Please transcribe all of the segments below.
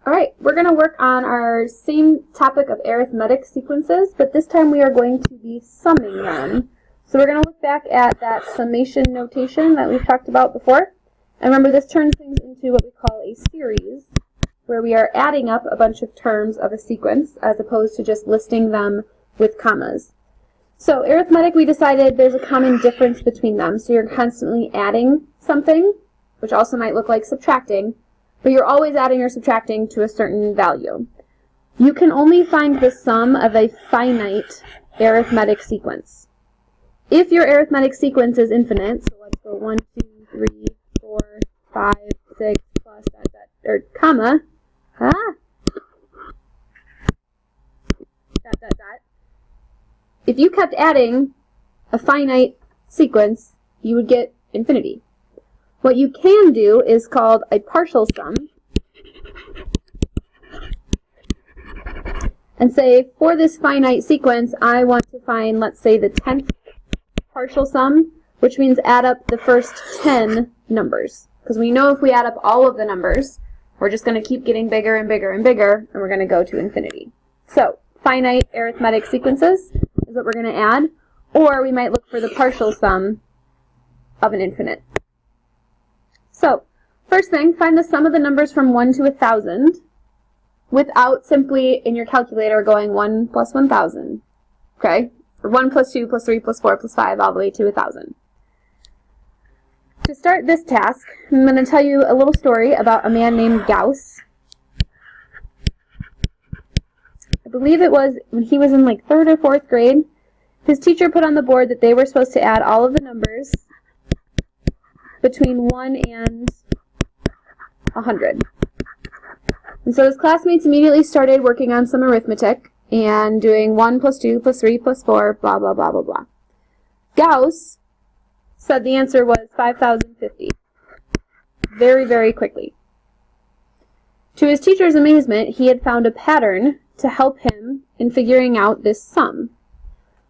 Alright, we're going to work on our same topic of arithmetic sequences, but this time we are going to be summing them. So we're going to look back at that summation notation that we've talked about before. And remember, this turns things into what we call a series, where we are adding up a bunch of terms of a sequence, as opposed to just listing them with commas. So arithmetic, we decided there's a common difference between them. So you're constantly adding something, which also might look like subtracting, but you're always adding or subtracting to a certain value. You can only find the sum of a finite arithmetic sequence. If your arithmetic sequence is infinite, so let's go 1, 2, 3, 4, 5, 6, plus, or comma, if you kept adding a finite sequence, you would get infinity. What you can do is called a partial sum, and say, for this finite sequence, I want to find, let's say, the 10th partial sum, which means add up the first 10 numbers. Because we know if we add up all of the numbers, we're just going to keep getting bigger and bigger and bigger, and we're going to go to infinity. So, finite arithmetic sequences is what we're going to add, or we might look for the partial sum of an infinite. So, first thing, find the sum of the numbers from 1 to 1,000 without simply, in your calculator, going 1 plus 1,000. Okay? Or 1 plus 2 plus 3 plus 4 plus 5 all the way to 1,000. To start this task, I'm going to tell you a little story about a man named Gauss. I believe it was when he was in like 3rd or 4th grade. His teacher put on the board that they were supposed to add all of the numbers between 1 and 100. And so his classmates immediately started working on some arithmetic and doing 1 plus 2 plus 3 plus 4, blah, blah, blah, blah, blah. Gauss said the answer was 5,050. Very, very quickly. To his teacher's amazement, he had found a pattern to help him in figuring out this sum.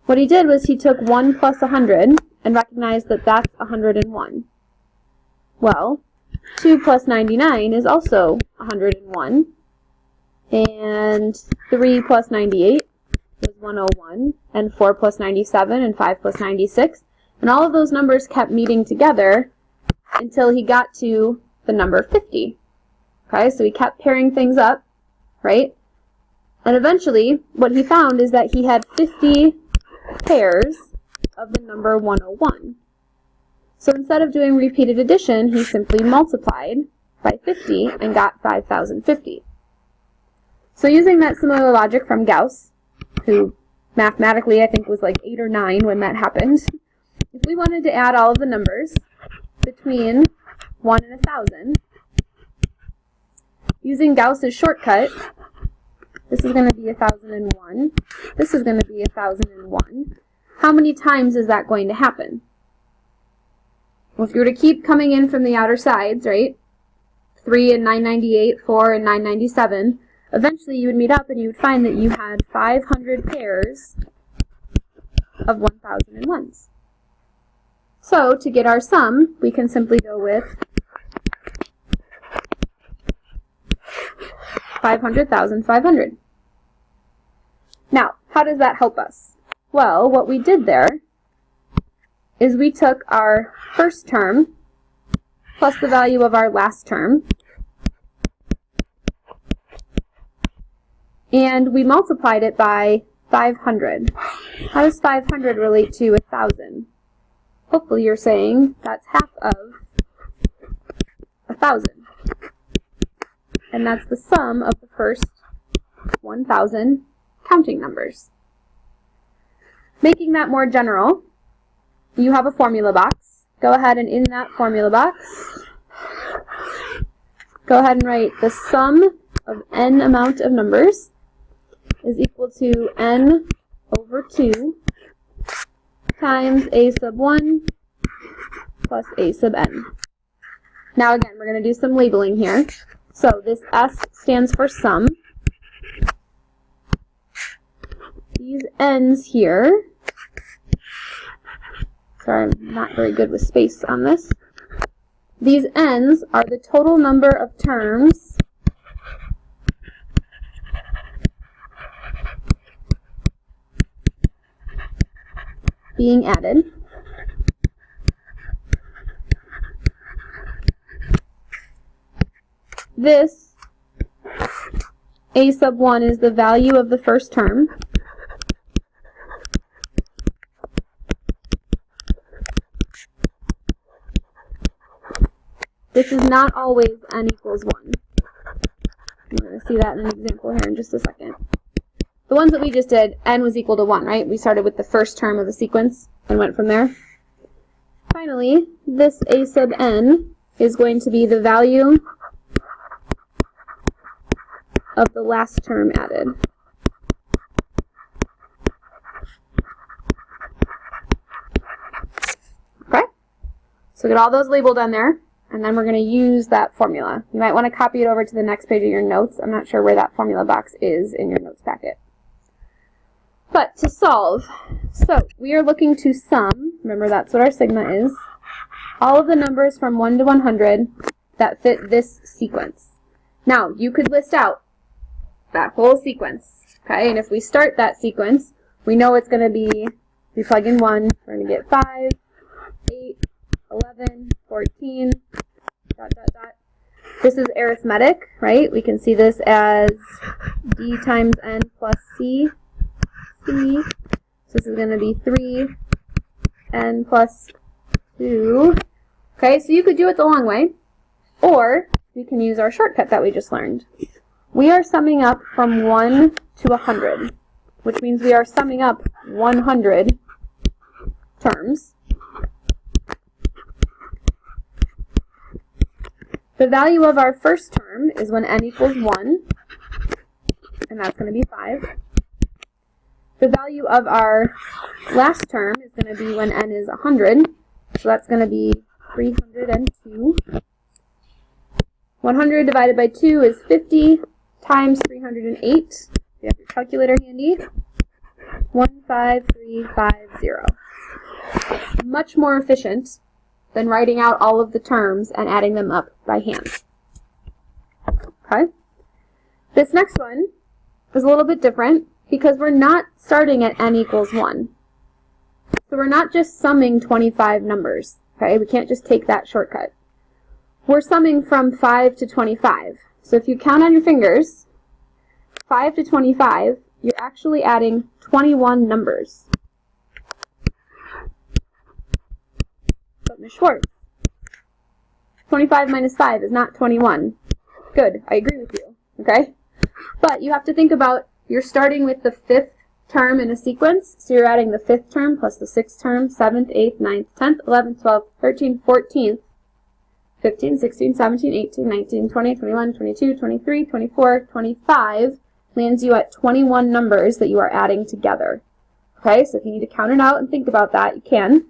What he did was he took 1 plus 100 and recognized that that's 101. Well, 2 plus 99 is also 101, and 3 plus 98 was 101, and 4 plus 97, and 5 plus 96, and all of those numbers kept meeting together until he got to the number 50. Okay, so he kept pairing things up, right? And eventually, what he found is that he had 50 pairs of the number 101. So instead of doing repeated addition, he simply multiplied by 50 and got 5,050. So using that similar logic from Gauss, who mathematically I think was like 8 or 9 when that happened, if we wanted to add all of the numbers between 1 and 1,000, using Gauss's shortcut, this is going to be 1,001, this is going to be 1,001, how many times is that going to happen? Well, if you were to keep coming in from the outer sides, right, 3 and 998, 4 and 997, eventually you would meet up and you would find that you had 500 pairs of 1,001s. So, to get our sum, we can simply go with 500,500. Now, how does that help us? Well, what we did there is we took our first term plus the value of our last term, and we multiplied it by 500. How does 500 relate to 1,000? Hopefully you're saying that's half of 1,000. And that's the sum of the first 1,000 counting numbers. Making that more general, you have a formula box. Go ahead and in that formula box, go ahead and write the sum of n amount of numbers is equal to n over 2 times a sub 1 plus a sub n. Now again, we're going to do some labeling here. So this S stands for sum. These n's here, sorry, I'm not very good with space on this. These n's are the total number of terms being added. This a sub 1 is the value of the first term. This is not always n equals 1. We're going to see that in an example here in just a second. The ones that we just did, n was equal to 1, right? We started with the first term of the sequence and went from there. Finally, this a sub n is going to be the value of the last term added. Okay? So get all those labeled on there, and then we're going to use that formula. You might want to copy it over to the next page of your notes. I'm not sure where that formula box is in your notes packet. But to solve, so we are looking to sum, remember that's what our sigma is, all of the numbers from 1 to 100 that fit this sequence. Now, you could list out that whole sequence, okay? And if we start that sequence, we know it's going to be, we plug in 1, we're going to get 5, 8, 11, 14, dot, dot, dot. This is arithmetic, right? We can see this as d times n plus c. So this is going to be 3n plus 2. Okay, so you could do it the long way, or we can use our shortcut that we just learned. We are summing up from 1 to 100, which means we are summing up 100 terms. The value of our first term is when n equals 1, and that's going to be 5. The value of our last term is going to be when n is 100, so that's going to be 302. 100 divided by 2 is 50 times 308. If you have your calculator handy, 15350. Much more efficient than writing out all of the terms and adding them up by hand. Okay? This next one is a little bit different because we're not starting at n equals 1. So we're not just summing 25 numbers. Okay? We can't just take that shortcut. We're summing from 5 to 25. So if you count on your fingers, 5 to 25, you're actually adding 21 numbers. But Ms. Schwartz, 25 minus 5 is not 21. Good, I agree with you, okay? But you have to think about, you're starting with the 5th term in a sequence, so you're adding the 5th term plus the 6th term, 7th, 8th, 9th, 10th, 11th, 12th, 13th, 14th, 15, 16, 17, 18, 19, 20, 21, 22, 23, 24, 25 lands you at 21 numbers that you are adding together. Okay, so if you need to count it out and think about that, you can.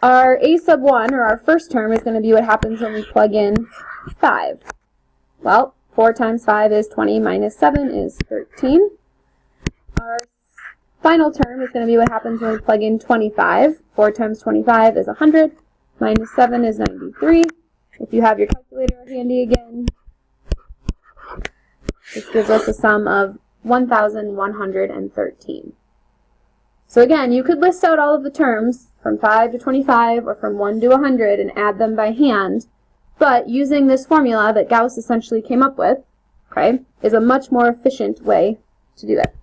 Our a sub 1, or our first term, is going to be what happens when we plug in 5. Well, 4 times 5 is 20, minus 7 is 13. Our final term is going to be what happens when we plug in 25. 4 times 25 is 100, minus 7 is 93. If you have your calculator handy again, this gives us a sum of 1,113. So again, you could list out all of the terms from 5 to 25 or from 1 to 100 and add them by hand, but using this formula that Gauss essentially came up with, okay, is a much more efficient way to do it.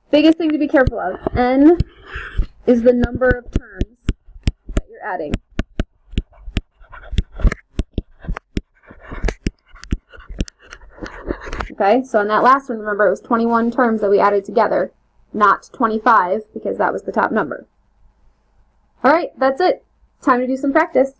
Biggest thing to be careful of, n is the number of terms that you're adding. Okay, so in that last one, remember, it was 21 terms that we added together, not 25, because that was the top number. Alright, that's it. Time to do some practice.